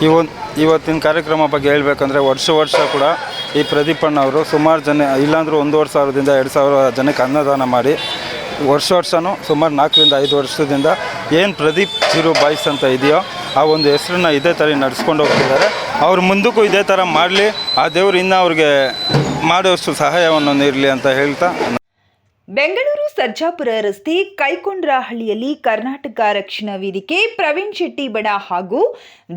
ಇವನ್ ಇವತ್ತಿನ ಕಾರ್ಯಕ್ರಮ ಬಗ್ಗೆ ಹೇಳಬೇಕಂದ್ರೆ ವರ್ಷ ಕೂಡ ಈ ಪ್ರದೀಪಣ್ಣವರು ಸುಮಾರು ಜನ ಇಲ್ಲಾಂದರೂ 1,500ದಿಂದ 2,000 ಜನಕ್ಕೆ ಅನ್ನದಾನ ಮಾಡಿ ವರ್ಷವೂ ಸುಮಾರು 4ರಿಂದ 5 ವರ್ಷದಿಂದ ಏನು ಪ್ರದೀಪ್ ಚಿರು ಬಾಯ್ಸ್ ಅಂತ ಇದೆಯೋ ಆ ಒಂದು ಹೆಸರನ್ನ ಇದೇ ಥರ ನಡೆಸ್ಕೊಂಡು ಹೋಗ್ತಿದ್ದಾರೆ. ಅವ್ರು ಮುಂದಕ್ಕೂ ಇದೇ ಥರ ಮಾಡಲಿ, ಆ ದೇವರು ಇನ್ನೂ ಅವ್ರಿಗೆ ಮಾಡೋಷ್ಟು ಸಹಾಯವನ್ನು ನೀಡಲಿ ಅಂತ ಹೇಳ್ತಾ. ಬೆಂಗಳೂರು ಸರ್ಜಾಪುರ ರಸ್ತೆ ಕೈಕೊಂಡ್ರಹಳ್ಳಿಯಲ್ಲಿ ಕರ್ನಾಟಕ ರಕ್ಷಣಾ ವೇದಿಕೆ ಪ್ರವೀಣ್ ಶೆಟ್ಟಿ ಬಣ ಹಾಗೂ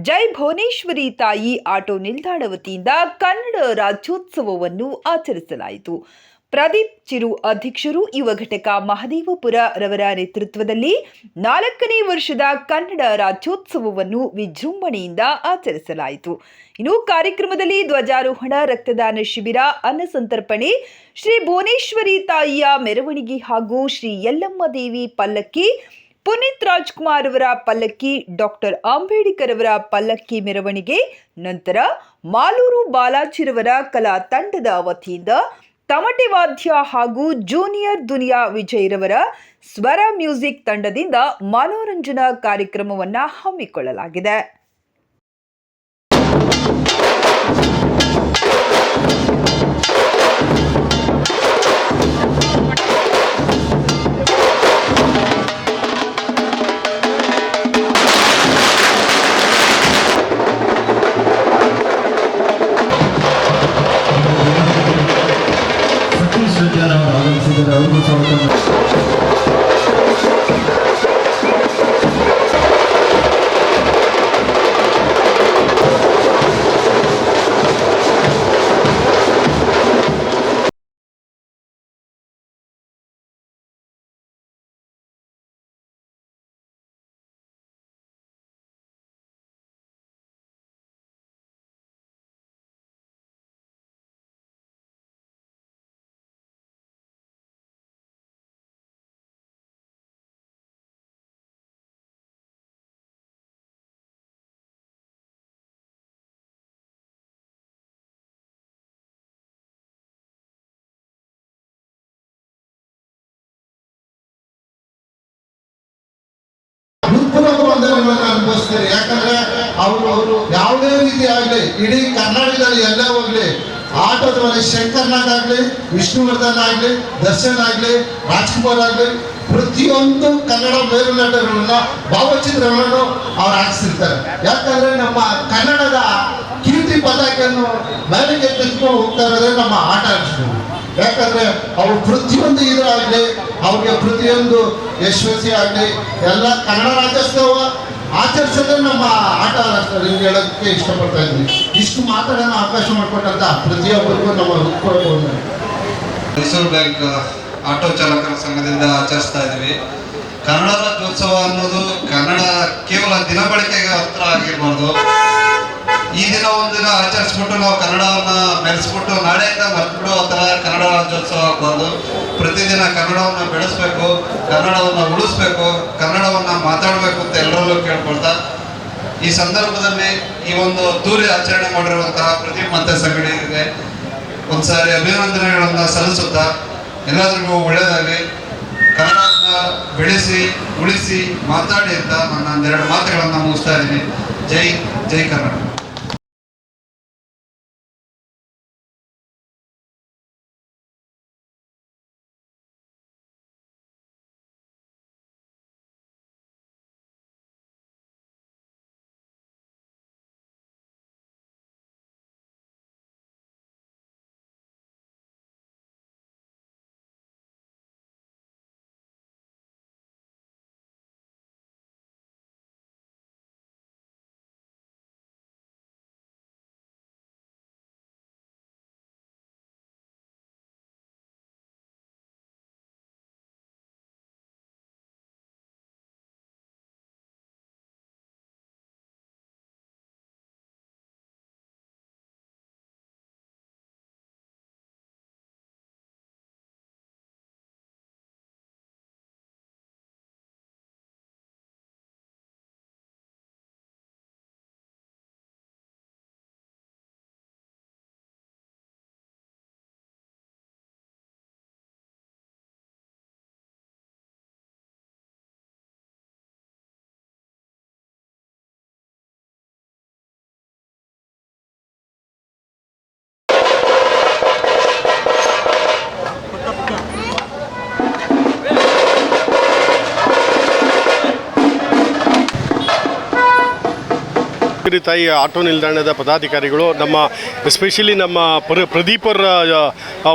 ಜೈ ಭುವನೇಶ್ವರಿ ತಾಯಿ ಆಟೋ ನಿಲ್ದಾಣ ವತಿಯಿಂದ ಕನ್ನಡ ರಾಜ್ಯೋತ್ಸವವನ್ನು ಆಚರಿಸಲಾಯಿತು. ಪ್ರದೀಪ್ ಚಿರು ಅಧ್ಯಕ್ಷರು, ಯುವ ಘಟಕ ಮಹದೇವಪುರ ರವರ ನೇತೃತ್ವದಲ್ಲಿ 4ನೇ ವರ್ಷದ ಕನ್ನಡ ರಾಜ್ಯೋತ್ಸವವನ್ನು ವಿಜೃಂಭಣೆಯಿಂದ ಆಚರಿಸಲಾಯಿತು. ಇನ್ನು ಕಾರ್ಯಕ್ರಮದಲ್ಲಿ ಧ್ವಜಾರೋಹಣ, ರಕ್ತದಾನ ಶಿಬಿರ, ಅನ್ನ ಸಂತರ್ಪಣೆ, ಶ್ರೀ ಭುವನೇಶ್ವರಿ ತಾಯಿಯ ಮೆರವಣಿಗೆ ಹಾಗೂ ಶ್ರೀ ಯಲ್ಲಮ್ಮ ದೇವಿ ಪಲ್ಲಕ್ಕಿ, ಪುನೀತ್ ರಾಜ್ಕುಮಾರ್ ಅವರ ಪಲ್ಲಕ್ಕಿ, ಡಾಕ್ಟರ್ ಅಂಬೇಡ್ಕರ್ ಅವರ ಪಲ್ಲಕ್ಕಿ ಮೆರವಣಿಗೆ, ನಂತರ ಮಾಲೂರು ಬಾಲಾಜಿರವರ ಕಲಾ ತಂಡದ ವತಿಯಿಂದ ತಮಟೆ ವಾದ್ಯ ಹಾಗೂ ಜೂನಿಯರ್ ದುನಿಯಾ ವಿಜಯ್ರವರ ಸ್ವರ ಮ್ಯೂಸಿಕ್ ತಂಡದಿಂದ ಮನೋರಂಜನಾ ಕಾರ್ಯಕ್ರಮವನ್ನು ಹಮ್ಮಿಕೊಳ್ಳಲಾಗಿದೆ. ಅನುಭವಿಸ್ತಾರೆ. ಯಾಕಂದ್ರೆ ಅವರು ಯಾವುದೇ ರೀತಿ ಆಗಲಿ ಇಡೀ ಕರ್ನಾಟಕದಲ್ಲಿ ಎಲ್ಲ ಹೋಗ್ಲಿ, ಆಟೋದ ಶಂಕರ್ನಾಗಾಗ್ಲಿ, ವಿಷ್ಣುವರ್ಧನ್ ಆಗಲಿ, ದರ್ಶನ್ ಆಗಲಿ, ರಾಜ್ಕುಮಾರ್ ಆಗಲಿ, ಪ್ರತಿಯೊಂದು ಕನ್ನಡ ಮೇರುನಟಗಳನ್ನ ಭಾವಚಿತ್ರಗಳನ್ನು ಅವ್ರು ಹಾಕಿಸಿರ್ತಾರೆ. ಯಾಕಂದ್ರೆ ನಮ್ಮ ಕನ್ನಡದ ಕೀರ್ತಿ ಪತಾಕೆಯನ್ನು ಮೇಲೆಗೆ ತೆಗೆದುಕೊಂಡು ಹೋಗ್ತಾ ಇರೋದ್ರೆ ನಮ್ಮ ಆಟ ಆಡಿಸ್ತೀವಿ. ಯಾಕಂದ್ರೆ ಅವ್ರು ಪ್ರತಿಯೊಂದು ಇದಾಗಲಿ, ಅವ್ರಿಗೆ ಪ್ರತಿಯೊಂದು ಯಶಸ್ವಿ ಆಗಲಿ, ಎಲ್ಲ ಕನ್ನಡ ರಾಜ್ಯೋತ್ಸವ ಆಚರಿಸೋದೇ ನಮ್ಮ ಆಟ ನಿಮ್ಗೆ ಹೇಳೋಕ್ಕೆ ಇಷ್ಟಪಡ್ತಾ ಇದ್ದೀನಿ. ಇಷ್ಟು ಮಾತಾಡೋಣ ಅವಕಾಶ ಮಾಡಿಕೊಟ್ಟಂತ ಪ್ರತಿಯೊಬ್ಬರಿಗೂ ನಮ್ಮ ಹೃತ್ಪೂರ್ವಕ ಮೈಸೂರು ಬ್ಯಾಂಕ್ ಆಟೋ ಚಾಲಕರ ಸಂಘದಿಂದ ಆಚರಿಸ್ತಾ ಇದ್ದೀವಿ. ಕನ್ನಡ ರಾಜ್ಯೋತ್ಸವ ಅನ್ನೋದು ಕನ್ನಡ ಕೇವಲ ದಿನಬಳಕೆಗೆ ಹತ್ರ ಆಗಿರ್ಬಾರ್ದು. ಈ ದಿನ ಒಂದಿನ ಆಚರಿಸ್ಬಿಟ್ಟು ನಾವು ಕನ್ನಡವನ್ನ ಮೆರೆಸ್ಬಿಟ್ಟು ನಾಳೆಯಿಂದ ಮರ್ತ್ಬಿಡೋ ಥರ ಕನ್ನಡ ರಾಜ್ಯೋತ್ಸವ ಆಗಬಾರ್ದು. ಪ್ರತಿದಿನ ಕನ್ನಡವನ್ನು ಬೆಳೆಸ್ಬೇಕು, ಕನ್ನಡವನ್ನು ಉಳಿಸ್ಬೇಕು, ಕನ್ನಡವನ್ನು ಮಾತಾಡಬೇಕು ಅಂತ ಎಲ್ಲರಲ್ಲೂ ಕೇಳ್ಕೊಳ್ತಾ, ಈ ಸಂದರ್ಭದಲ್ಲಿ ಈ ಒಂದು ಅದ್ದೂರಿ ಆಚರಣೆ ಮಾಡಿರುವಂತಹ ಪ್ರದೀಪ್ ಮತ್ತೆ ಸಂಘಟನೆಗೆ ಒಂದ್ಸಾರಿ ಅಭಿನಂದನೆಗಳನ್ನು ಸಲ್ಲಿಸುತ್ತಾ, ಎಲ್ಲರಿಗೂ ಒಳ್ಳೆಯದಾಗಲಿ, ಕನ್ನಡವನ್ನು ಬೆಳೆಸಿ ಉಳಿಸಿ ಮಾತಾಡಿ ಅಂತ ನನ್ನ 2 ಮಾತುಗಳನ್ನು ಮುಗಿಸ್ತಾ ಇದ್ದೀನಿ. ಜೈ ಕನ್ನಡ. ಭುವನೇಶ್ವರಿ ತಾಯಿ ಆಟೋ ನಿಲ್ದಾಣದ ಪದಾಧಿಕಾರಿಗಳು ನಮ್ಮ ಎಸ್ಪೆಷಲಿ ನಮ್ಮ ಪ್ರದೀಪ್ ಅವರ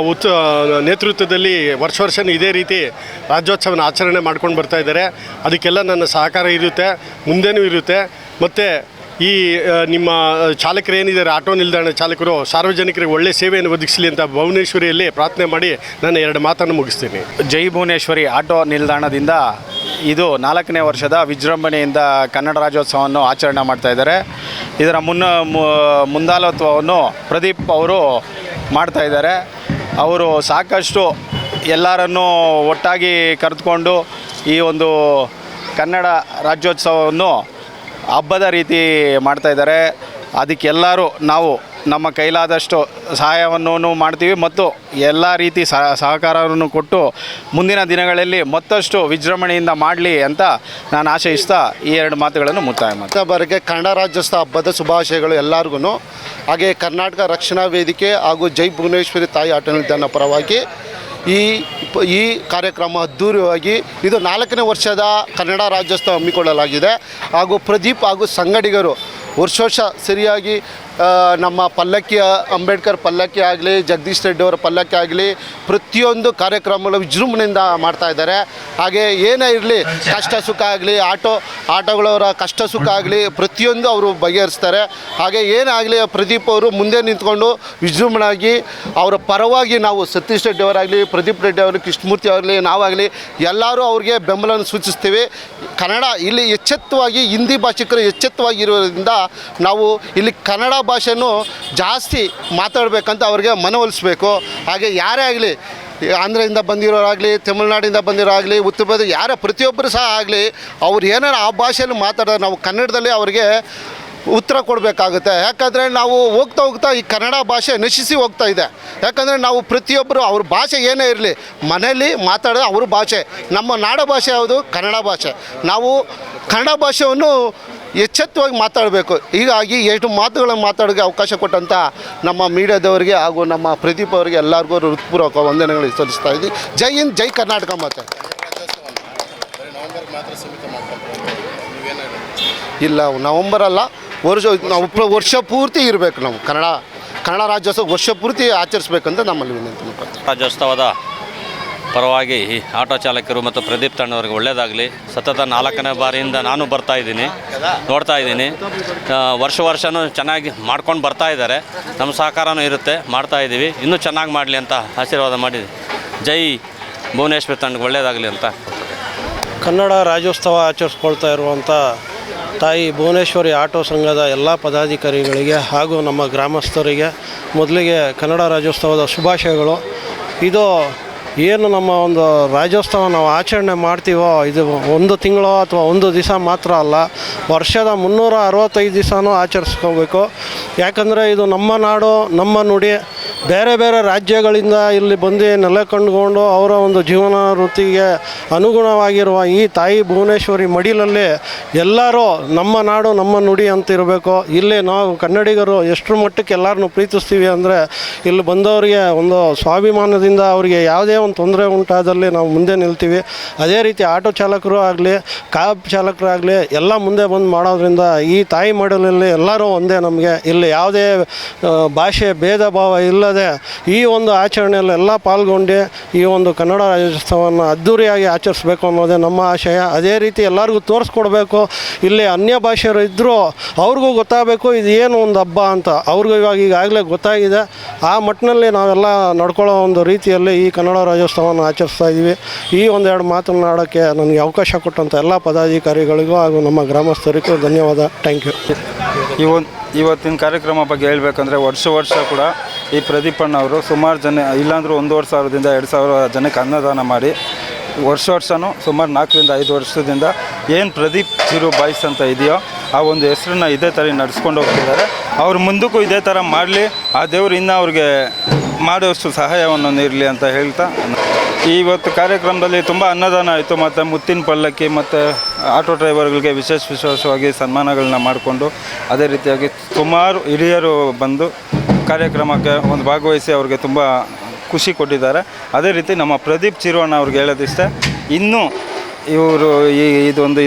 ನೇತೃತ್ವದಲ್ಲಿ ವರ್ಷ ಇದೇ ರೀತಿ ರಾಜ್ಯೋತ್ಸವನ ಆಚರಣೆ ಮಾಡ್ಕೊಂಡು ಬರ್ತಾ ಇದ್ದಾರೆ. ಅದಕ್ಕೆಲ್ಲ ನನ್ನ ಸಹಕಾರ ಇರುತ್ತೆ, ಮುಂದೆನೂ ಇರುತ್ತೆ. ಮತ್ತು ಈ ನಿಮ್ಮ ಚಾಲಕರು ಏನಿದ್ದಾರೆ, ಆಟೋ ನಿಲ್ದಾಣ ಚಾಲಕರು ಸಾರ್ವಜನಿಕರಿಗೆ ಒಳ್ಳೆಯ ಸೇವೆಯನ್ನು ಒದಗಿಸಲಿ ಅಂತ ಭುವನೇಶ್ವರಿಯಲ್ಲಿ ಪ್ರಾರ್ಥನೆ ಮಾಡಿ ನಾನು 2 ಮಾತನ್ನು ಮುಗಿಸ್ತೀನಿ. ಜೈ ಭುವನೇಶ್ವರಿ ಆಟೋ ನಿಲ್ದಾಣದಿಂದ ಇದು 4ನೇ ವರ್ಷದ ವಿಜೃಂಭಣೆಯಿಂದ ಕನ್ನಡ ರಾಜ್ಯೋತ್ಸವವನ್ನು ಆಚರಣೆ ಮಾಡ್ತಾ ಇದ್ದಾರೆ. ಇದರ ಮುಂದಾಳತ್ವವನ್ನು ಪ್ರದೀಪ್ ಅವರು ಮಾಡ್ತಾ ಇದ್ದಾರೆ. ಅವರು ಸಾಕಷ್ಟು ಎಲ್ಲರನ್ನೂ ಒಟ್ಟಾಗಿ ಕರೆದುಕೊಂಡು ಈ ಒಂದು ಕನ್ನಡ ರಾಜ್ಯೋತ್ಸವವನ್ನು ಹಬ್ಬದ ರೀತಿ ಮಾಡ್ತಾ ಇದ್ದಾರೆ. ಅದಕ್ಕೆಲ್ಲರೂ ನಾವು ನಮ್ಮ ಕೈಲಾದಷ್ಟು ಸಹಾಯವನ್ನು ಮಾಡ್ತೀವಿ ಮತ್ತು ಎಲ್ಲ ರೀತಿ ಸಹಕಾರವನ್ನು ಕೊಟ್ಟು ಮುಂದಿನ ದಿನಗಳಲ್ಲಿ ಮತ್ತಷ್ಟು ವಿಜೃಂಭಣೆಯಿಂದ ಮಾಡಲಿ ಅಂತ ನಾನು ಆಶಯಿಸ್ತಾ ಈ 2 ಮಾತುಗಳನ್ನು ಮುಕ್ತಾಯ ಮಾಡ್ತೀನಿ. ಬರಿಗೆ ಕನ್ನಡ ರಾಜ್ಯೋತ್ಸವ ಹಬ್ಬದ ಶುಭಾಶಯಗಳು ಎಲ್ಲರಿಗೂ. ಹಾಗೆ ಕರ್ನಾಟಕ ರಕ್ಷಣಾ ವೇದಿಕೆ ಹಾಗೂ ಜೈ ಭುವನೇಶ್ವರಿ ತಾಯಿ ಆಟೋ ನಿಲ್ದಾಣ ಪರವಾಗಿ ಈ ಕಾರ್ಯಕ್ರಮ ಅದ್ಧೂರಿಯಾಗಿ ಇದು 4ನೇ ವರ್ಷದ ಕನ್ನಡ ರಾಜ್ಯೋತ್ಸವ ಹಮ್ಮಿಕೊಳ್ಳಲಾಗಿದೆ. ಹಾಗೂ ಪ್ರದೀಪ್ ಹಾಗೂ ಸಂಗಡಿಗರು ವರ್ಷ ಸರಿಯಾಗಿ ನಮ್ಮ ಪಲ್ಲಕ್ಕಿ ಅಂಬೇಡ್ಕರ್ ಪಲ್ಲಕ್ಕಿ ಆಗಲಿ, ಜಗದೀಶ್ ರೆಡ್ಡಿ ಅವರ ಪಲ್ಲಕ್ಕಿ ಆಗಲಿ, ಪ್ರತಿಯೊಂದು ಕಾರ್ಯಕ್ರಮಗಳು ವಿಜೃಂಭಣೆಯಿಂದ ಮಾಡ್ತಾ ಇದ್ದಾರೆ. ಹಾಗೆ ಏನೇ ಇರಲಿ, ಕಷ್ಟ ಸುಖ ಆಗಲಿ, ಆಟೋಗಳವರ ಕಷ್ಟ ಸುಖ ಆಗಲಿ ಪ್ರತಿಯೊಂದು ಅವರು ಬಗೆಹರಿಸ್ತಾರೆ. ಹಾಗೆ ಏನಾಗಲಿ ಪ್ರದೀಪ್ ಅವರು ಮುಂದೆ ನಿಂತ್ಕೊಂಡು ವಿಜೃಂಭಣೆಯಾಗಿ ಅವರ ಪರವಾಗಿ ನಾವು ಸತೀಶ್ ರೆಡ್ಡಿ ಅವರಾಗಲಿ, ಪ್ರದೀಪ್ ರೆಡ್ಡಿ ಅವರು, ಕೃಷ್ಣಮೂರ್ತಿ ಅವರಾಗಲಿ, ನಾವಾಗಲಿ ಎಲ್ಲರೂ ಅವ್ರಿಗೆ ಬೆಂಬಲವನ್ನು ಸೂಚಿಸ್ತೀವಿ. ಕನ್ನಡ ಇಲ್ಲಿ ಎಚ್ಚೆತ್ತವಾಗಿ ಹಿಂದಿ ಭಾಷಿಕರು ಎಚ್ಚೆತ್ತವಾಗಿರೋದ್ರಿಂದ ನಾವು ಇಲ್ಲಿ ಕನ್ನಡ ಭಾಷೆಯನ್ನು ಜಾಸ್ತಿ ಮಾತಾಡಬೇಕಂತ ಅವ್ರಿಗೆ ಮನವೊಲಿಸಬೇಕು. ಹಾಗೆ ಯಾರೇ ಆಗಲಿ, ಆಂಧ್ರದಿಂದ ಬಂದಿರೋರಾಗಲಿ, ತಮಿಳ್ನಾಡಿಂದ ಬಂದಿರೋರಾಗಲಿ, ಉತ್ತರ ಪ್ರದೇಶ ಯಾರೇ ಪ್ರತಿಯೊಬ್ಬರು ಸಹ ಆಗಲಿ, ಅವ್ರು ಏನಾರು ಆ ಭಾಷೆಯಲ್ಲಿ ಮಾತಾಡೋದು ನಾವು ಕನ್ನಡದಲ್ಲಿ ಅವ್ರಿಗೆ ಉತ್ತರ ಕೊಡಬೇಕಾಗುತ್ತೆ. ಯಾಕಂದರೆ ನಾವು ಹೋಗ್ತಾ ಈ ಕನ್ನಡ ಭಾಷೆ ನಶಿಸಿ ಹೋಗ್ತಾ ಇದೆ. ಯಾಕಂದರೆ ನಾವು ಪ್ರತಿಯೊಬ್ಬರು ಅವ್ರ ಭಾಷೆ ಏನೇ ಇರಲಿ ಮನೆಯಲ್ಲಿ ಮಾತಾಡೋದು ಅವ್ರ ಭಾಷೆ. ನಮ್ಮ ನಾಡ ಭಾಷೆ ಯಾವುದು? ಕನ್ನಡ ಭಾಷೆ. ನಾವು ಕನ್ನಡ ಭಾಷೆಯನ್ನು ಎಚ್ಚೆತ್ತವಾಗಿ ಮಾತಾಡಬೇಕು. ಹೀಗಾಗಿ 2 ಮಾತುಗಳನ್ನು ಮಾತಾಡೋಕ್ಕೆ ಅವಕಾಶ ಕೊಟ್ಟಂಥ ನಮ್ಮ ಮೀಡಿಯಾದವರಿಗೆ ಹಾಗೂ ನಮ್ಮ ಪ್ರದೀಪ್ ಅವರಿಗೆ ಎಲ್ಲರಿಗೂ ಹೃತ್ಪೂರ್ವಕ ವಂದನೆಗಳು ಸಲ್ಲಿಸ್ತಾ ಇದ್ದೀವಿ. ಜೈ ಹಿಂದ್, ಜೈ ಕರ್ನಾಟಕ. ಮಾತೆ ಇಲ್ಲ, ನವಂಬರ್ ಅಲ್ಲ, ವರ್ಷ ಪೂರ್ತಿ ಇರಬೇಕು. ನಾವು ಕನ್ನಡ ರಾಜ್ಯೋತ್ಸವ ವರ್ಷ ಪೂರ್ತಿ ಆಚರಿಸ್ಬೇಕಂತ ನಮ್ಮಲ್ಲಿ ವಿನಂತಿ ಮಾಡ್ತೀವಿ. ರಾಜ್ಯೋತ್ಸವದ ಪರವಾಗಿ ಆಟೋ ಚಾಲಕರು ಮತ್ತು ಪ್ರದೀಪ್ ತಂಡವರಿಗೆ ಒಳ್ಳೆಯದಾಗಲಿ. ಸತತ 4ನೇ ಬಾರಿಯಿಂದ ನಾನು ನೋಡ್ತಾ ಇದ್ದೀನಿ. ವರ್ಷನೂ ಚೆನ್ನಾಗಿ ಮಾಡ್ಕೊಂಡು ಬರ್ತಾ ಇದ್ದಾರೆ. ನಮ್ಮ ಸಹಕಾರನೂ ಇರುತ್ತೆ, ಮಾಡ್ತಾ ಇದ್ದೀವಿ. ಇನ್ನೂ ಚೆನ್ನಾಗಿ ಮಾಡಲಿ ಅಂತ ಆಶೀರ್ವಾದ ಮಾಡಿ ಜೈ ಭುವನೇಶ್ವರಿ ತಂಡಕ್ಕೆ ಒಳ್ಳೆಯದಾಗಲಿ ಅಂತ. ಕನ್ನಡ ರಾಜ್ಯೋತ್ಸವ ಆಚರಿಸ್ಕೊಳ್ತಾ ಇರುವಂಥ ತಾಯಿ ಭುವನೇಶ್ವರಿ ಆಟೋ ಸಂಘದ ಎಲ್ಲ ಪದಾಧಿಕಾರಿಗಳಿಗೆ ಹಾಗೂ ನಮ್ಮ ಗ್ರಾಮಸ್ಥರಿಗೆ ಮೊದಲಿಗೆ ಕನ್ನಡ ರಾಜ್ಯೋತ್ಸವದ ಶುಭಾಶಯಗಳು. ಇದು ಏನು ನಮ್ಮ ಒಂದು ರಾಜ್ಯೋತ್ಸವ ನಾವು ಆಚರಣೆ ಮಾಡ್ತೀವೋ ಇದು 1 ತಿಂಗಳು ಅಥವಾ 1 ದಿವಸ ಮಾತ್ರ ಅಲ್ಲ, ವರ್ಷದ 365 ದಿವಸನೂ ಆಚರಿಸ್ಕೋಬೇಕು. ಯಾಕಂದರೆ ಇದು ನಮ್ಮ ನಾಡು, ನಮ್ಮ ನುಡಿ. ಬೇರೆ ಬೇರೆ ರಾಜ್ಯಗಳಿಂದ ಇಲ್ಲಿ ಬಂದು ನೆಲೆ ಕಂಡುಕೊಂಡು ಅವರ ಒಂದು ಜೀವನ ವೃತ್ತಿಗೆ ಅನುಗುಣವಾಗಿರುವ ಈ ತಾಯಿ ಭುವನೇಶ್ವರಿ ಮಡಿಲಲ್ಲಿ ಎಲ್ಲರೂ ನಮ್ಮ ನಾಡು ನಮ್ಮ ನುಡಿ ಅಂತಿರಬೇಕು. ಇಲ್ಲಿ ನಾವು ಕನ್ನಡಿಗರು ಎಷ್ಟರ ಮಟ್ಟಕ್ಕೆ ಎಲ್ಲರನ್ನೂ ಪ್ರೀತಿಸ್ತೀವಿ ಅಂದರೆ ಇಲ್ಲಿ ಬಂದವರಿಗೆ ಒಂದು ಸ್ವಾಭಿಮಾನದಿಂದ ಅವರಿಗೆ ಯಾವುದೇ ಒಂದು ತೊಂದರೆ ಉಂಟಾದಲ್ಲಿ ನಾವು ಮುಂದೆ ನಿಲ್ತೀವಿ. ಅದೇ ರೀತಿ ಆಟೋ ಚಾಲಕರು ಆಗಲಿ, ಕ್ಯಾಬ್ ಚಾಲಕರಾಗಲಿ ಎಲ್ಲ ಮುಂದೆ ಬಂದು ಮಾಡೋದ್ರಿಂದ ಈ ತಾಯಿ ಮಡಿಲಲ್ಲಿ ಎಲ್ಲರೂ ಒಂದೇ. ನಮಗೆ ಇಲ್ಲಿ ಯಾವುದೇ ಭಾಷೆ ಭೇದ ಭಾವ ಇಲ್ಲದೆ ಈ ಒಂದು ಆಚರಣೆಯಲ್ಲಿ ಎಲ್ಲ ಪಾಲ್ಗೊಂಡು ಈ ಒಂದು ಕನ್ನಡ ರಾಜ್ಯೋತ್ಸವವನ್ನು ಅದ್ಧೂರಿಯಾಗಿ ಆಚರಿಸಬೇಕು ಅನ್ನೋದೇ ನಮ್ಮ ಆಶಯ. ಅದೇ ರೀತಿ ಎಲ್ಲರಿಗೂ ತೋರಿಸ್ಕೊಡ್ಬೇಕು. ಇಲ್ಲಿ ಅನ್ಯ ಭಾಷೆಯರು ಇದ್ದರೂ ಅವ್ರಿಗೂ ಗೊತ್ತಾಗಬೇಕು ಇದು ಏನು ಒಂದು ಹಬ್ಬ ಅಂತ. ಅವ್ರಿಗೂ ಈಗಾಗಲೇ ಗೊತ್ತಾಗಿದೆ. ಆ ಮಟ್ಟಿನಲ್ಲಿ ನಾವೆಲ್ಲ ನಡ್ಕೊಳ್ಳೋ ಒಂದು ರೀತಿಯಲ್ಲಿ ಈ ಕನ್ನಡ ರಾಜ್ಯೋತ್ಸವವನ್ನು ಆಚರಿಸ್ತಾ ಇದ್ದೀವಿ. ಈ 1-2 ಮಾತನಾಡೋಕ್ಕೆ ನನಗೆ ಅವಕಾಶ ಕೊಟ್ಟಂಥ ಎಲ್ಲ ಪದಾಧಿಕಾರಿಗಳಿಗೂ ಹಾಗೂ ನಮ್ಮ ಗ್ರಾಮಸ್ಥರಿಗೂ ಧನ್ಯವಾದ. Thank you. ಇವತ್ತಿನ ಕಾರ್ಯಕ್ರಮ ಬಗ್ಗೆ ಹೇಳಬೇಕಂದ್ರೆ ವರ್ಷ ಕೂಡ ಈ ಪ್ರದೀಪಣ್ಣವರು ಸುಮಾರು ಜನ, ಇಲ್ಲಾಂದರೂ 1,500ದಿಂದ 2,000 ಜನಕ್ಕೆ ಅನ್ನದಾನ ಮಾಡಿ ವರ್ಷನೂ ಸುಮಾರು 4ರಿಂದ 5 ವರ್ಷದಿಂದ ಏನು ಪ್ರದೀಪ್ ಚಿರು ಬಾಯ್ಸ್ ಅಂತ ಇದೆಯೋ ಆ ಒಂದು ಹೆಸರನ್ನ ಇದೇ ಥರ ನಡೆಸ್ಕೊಂಡು ಹೋಗ್ತಿದ್ದಾರೆ. ಅವ್ರು ಮುಂದಕ್ಕೂ ಇದೇ ಥರ ಮಾಡಲಿ, ಆ ದೇವರು ಇನ್ನೂ ಅವ್ರಿಗೆ ಮಾಡೋಷ್ಟು ಸಹಾಯವನ್ನು ನೀಡಲಿ ಅಂತ ಹೇಳ್ತಾ, ಇವತ್ತು ಕಾರ್ಯಕ್ರಮದಲ್ಲಿ ತುಂಬ ಅನ್ನದಾನ ಆಯಿತು. ಮತ್ತು ಮುತ್ತಿನ ಪಲ್ಲಕ್ಕಿ ಮತ್ತು ಆಟೋ ಡ್ರೈವರ್ಗಳಿಗೆ ವಿಶೇಷವಾಗಿ ಸನ್ಮಾನಗಳನ್ನ ಮಾಡಿಕೊಂಡು, ಅದೇ ರೀತಿಯಾಗಿ ಸುಮಾರು ಹಿರಿಯರು ಬಂದು ಕಾರ್ಯಕ್ರಮಕ್ಕೆ ಒಂದು ಭಾಗವಹಿಸಿ ಅವ್ರಿಗೆ ತುಂಬ ಖುಷಿ ಕೊಟ್ಟಿದ್ದಾರೆ. ಅದೇ ರೀತಿ ನಮ್ಮ ಪ್ರದೀಪ್ ಚಿರುವಣ್ಣ ಅವ್ರಿಗೆ ಹೇಳೋದಿಷ್ಟೇ, ಇನ್ನೂ ಇವರು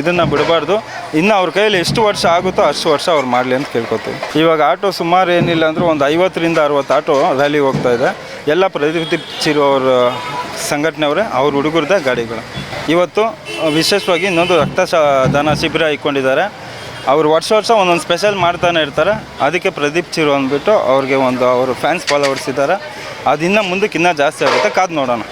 ಇದನ್ನು ಬಿಡಬಾರ್ದು. ಇನ್ನು ಅವ್ರ ಕೈಯಲ್ಲಿ ಎಷ್ಟು ವರ್ಷ ಆಗುತ್ತೋ ಅಷ್ಟು ವರ್ಷ ಅವ್ರು ಮಾಡಲಿ ಅಂತ ಕೇಳ್ಕೊತೀವಿ. ಇವಾಗ ಆಟೋ ಸುಮಾರು ಏನಿಲ್ಲ ಅಂದರೂ ಒಂದು 50ರಿಂದ 60 ಆಟೋ ರ್ಯಾಲಿ ಹೋಗ್ತಾ ಇದೆ. ಎಲ್ಲ ಪ್ರದೀಪ್ ಚಿರು ಅವ್ರ ಸಂಘಟನೆಯವರೇ, ಅವ್ರ ಹುಡುಗರದ ಗಾಡಿಗಳು. ಇವತ್ತು ವಿಶೇಷವಾಗಿ ಇನ್ನೊಂದು ರಕ್ತದಾನ ಶಿಬಿರ ಇಟ್ಕೊಂಡಿದ್ದಾರೆ. ಅವರು ವರ್ಷ ಒಂದೊಂದು ಸ್ಪೆಷಲ್ ಮಾಡ್ತಾನೆ ಇರ್ತಾರೆ. ಅದಕ್ಕೆ ಪ್ರದೀಪ್ ಚಿರು ಅಂದ್ಬಿಟ್ಟು ಅವ್ರಿಗೆ ಒಂದು ಅವರು ಫ್ಯಾನ್ಸ್ ಫಾಲೋವರ್ಸ್ ಇದ್ದಾರೆ. ಅದು ಇನ್ನೂ ಮುಂದಕ್ಕೆ ಇನ್ನೂ ಜಾಸ್ತಿ ಆಗುತ್ತೆ, ಕಾದು ನೋಡೋಣ.